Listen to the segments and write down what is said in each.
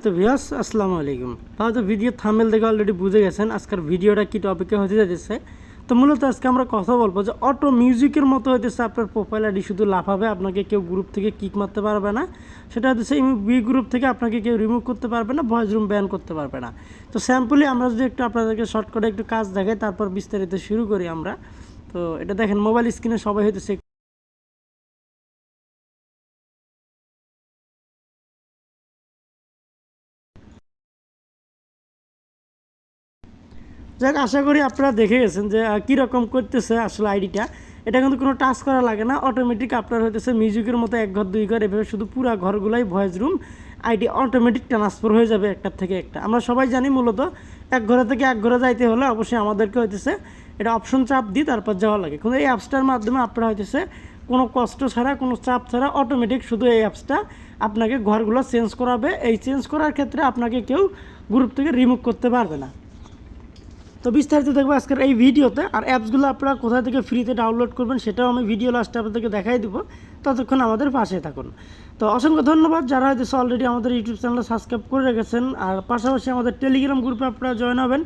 সম্মানিত ভিউয়ার্স, আসসালামু আলাইকুম। হয়তো ভিডিও থাম্বনেল দেখে অলরেডি বুঝে গেছেন আজকের ভিডিওটা কি টপিকে হতে যাচ্ছে। তো মূলত আজকে আমরা কথা বলবো যে অটো মিউজিকের মতো হইতেছে আপনার প্রোফাইল আইডি শুধু লাফাবে, আপনাকে কেউ গ্রুপ থেকে কিক মারতে পারবে না। সেটা হচ্ছে বি গ্রুপ থেকে আপনাকে কেউ রিমুভ করতে পারবে না, ভয়েস রুম ব্যান করতে পারবে না। তো স্যাম্পলি আমরা যদি একটু আপনাদেরকে শর্টকাটে একটু কাজ দেখাই, তারপর বিস্তারিত শুরু করি আমরা। তো এটা দেখেন, মোবাইল স্ক্রিনে সবাই হইতেছে যাক, আশা করি আপনারা দেখে গেছেন যে কীরকম করতেছে আসলে আইডিটা। এটা কিন্তু কোনো টাচ করা লাগে না, অটোমেটিক আপনার হইতেছে মিউজিকের মতো এক ঘর দুই ঘর এভাবে শুধু পুরো ঘরগুলোই voice room ID automatic transfer হয়ে যাবে একটার থেকে একটা। আমরা সবাই জানি মূলত এক ঘরে থেকে এক ঘরে যাইতে হলে অবশ্যই আমাদেরকে হইতেছে এটা অপশন চাপ দিয়ে তারপর যাওয়া লাগে, কিন্তু এই অ্যাপসটার মাধ্যমে আপনারা হইতেছে কোনো কষ্ট ছাড়া কোনো চাপ ছাড়া অটোমেটিক শুধু এই অ্যাপসটা আপনাকে ঘরগুলো চেঞ্জ করাবে। এই চেঞ্জ করার ক্ষেত্রে আপনাকে কেউ গ্রুপ থেকে রিমুভ করতে পারবে না। তো বিস্তারিত দেখবো আজকের এই ভিডিওতে। আর অ্যাপসগুলো আপনারা কোথা থেকে ফ্রিতে ডাউনলোড করবেন সেটাও আমি ভিডিও লাস্টে আপনাদেরকে দেখাই দিব, ততক্ষণ আমাদের পাশে থাকুন। তো অসংখ্য ধন্যবাদ যারা হয়তো অলরেডি আমাদের ইউটিউব চ্যানেল সাবস্ক্রাইব করে রেখেছেন, আর পাশাপাশি আমাদের টেলিগ্রাম গ্রুপে আপনারা জয়েন হবেন।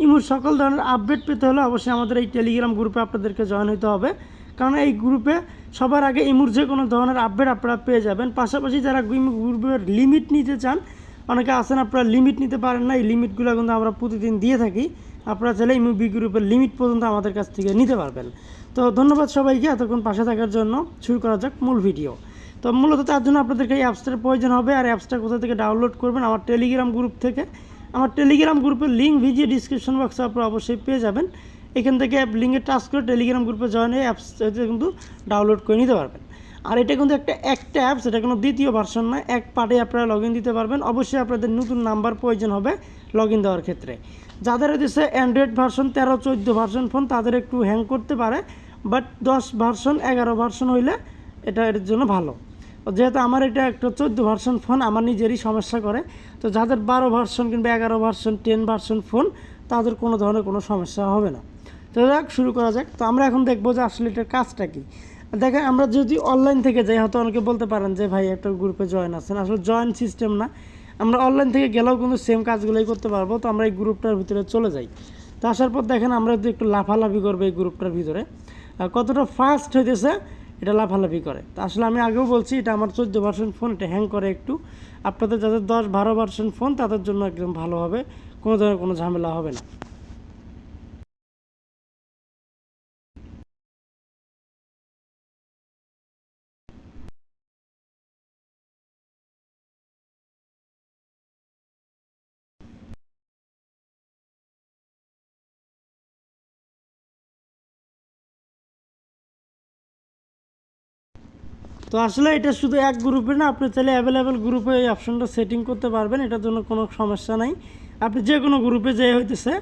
ইমুর সকল ধরনের আপডেট পেতে হলে অবশ্যই আমাদের এই টেলিগ্রাম গ্রুপে আপনাদেরকে জয়েন হতে হবে, কারণ এই গ্রুপে সবার আগে ইমুর যে কোনো ধরনের আপডেট আপনারা পেয়ে যাবেন। পাশাপাশি যারা গ্রুপের লিমিট নিতে চান, অনেকে আছেন আপনারা লিমিট নিতে পারেন না, এই লিমিটগুলো কিন্তু আমরা প্রতিদিন দিয়ে থাকি। আপনারা চাইলে ইমুবি গ্রুপের লিমিট পর্যন্ত আমাদের কাছ থেকে নিতে পারবেন। তো ধন্যবাদ সবাইকে এতক্ষণ পাশে থাকার জন্য। শুরু করা যাক মূল ভিডিও। তো মূলত তার জন্য আপনাদেরকে এই অ্যাপসটার প্রয়োজন হবে। আর অ্যাপসটা কোথা থেকে ডাউনলোড করবেন? আমার টেলিগ্রাম গ্রুপ থেকে। আমার টেলিগ্রাম গ্রুপের লিঙ্ক ভিডিও ডিসক্রিপশন বক্সে আপনারা অবশ্যই পেয়ে যাবেন। এখান থেকে লিঙ্কে টাচ করে টেলিগ্রাম গ্রুপে জয়েন হয়ে অ্যাপসটা কিন্তু ডাউনলোড করে নিতে পারবেন। আর এটা কিন্তু একটা অ্যাপস, এটা কোনো দ্বিতীয় ভার্সন নয়, এক পার্টে আপনারা লগ ইন দিতে পারবেন। অবশ্যই আপনাদের নতুন নাম্বার প্রয়োজন হবে লগ ইন দেওয়ার ক্ষেত্রে। যাদের হচ্ছে অ্যান্ড্রয়েড ভার্সন 13-14 ভার্সন ফোন, তাদের একটু হ্যাং করতে পারে, বাট 10 ভার্সন 11 ভার্সন হইলে এটা এর জন্য ভালো। যেহেতু আমার এটা একটা 14 ভার্সন ফোন, আমার নিজেরই সমস্যা করে। তো যাদের 12 ভার্সন কিংবা 11 ভার্সন 10 ভার্সন ফোন, তাদের কোনো ধরনের কোনো সমস্যা হবে না। তো যাক, শুরু করা যাক। তো আমরা এখন দেখবো যে আসলে এটার কাজটা কী। দেখেন, আমরা যদি অনলাইন থেকে যাই, হয়তো অনেকে বলতে পারেন যে ভাই একটা গ্রুপে জয়েন আছেন, আসলে জয়েন সিস্টেম না। আমরা অনলাইন থেকে গেলেও কিন্তু সেম কাজগুলোই করতে পারবো। তো আমরা এই গ্রুপটার ভিতরে চলে যাই। তো আসার পর দেখেন, আমরা যদি একটু লাফালাফি করবো এই গ্রুপটার ভিতরে, কতটা ফাস্ট হইতেছে এটা লাফালাফি করে। তো আসলে আমি আগেও বলছি, এটা আমার 14 ভার্সন ফোন, এটা হ্যাং করে একটু। আপনাদের যাদের 10-12 ভার্সন ফোন, তাদের জন্য একদম ভালো হবে, কোনো ধরনের কোনো ঝামেলা হবে না। তো আসলে এটা শুধু এক গ্রুপে না, আপনি চাইলে অ্যাভেলেবেল গ্রুপে এই অপশনটা সেটিং করতে পারবেন, এটার জন্য কোনো সমস্যা নাই। আপনি যে কোনো গ্রুপে যে হইতেছে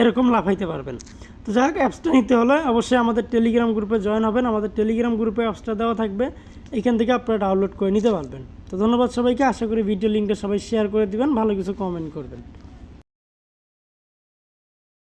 এরকম লাফাইতে পারবেন। তো যাই হোক, অ্যাপসটা নিতে হলে অবশ্যই আমাদের টেলিগ্রাম গ্রুপে জয়েন হবেন। আমাদের টেলিগ্রাম গ্রুপে অ্যাপসটা দেওয়া থাকবে, এখান থেকে আপনারা ডাউনলোড করে নিতে পারবেন। তো ধন্যবাদ সবাইকে। আশা করি ভিডিও লিঙ্কটা সবাই শেয়ার করে দিবেন, ভালো কিছু কমেন্ট করবেন।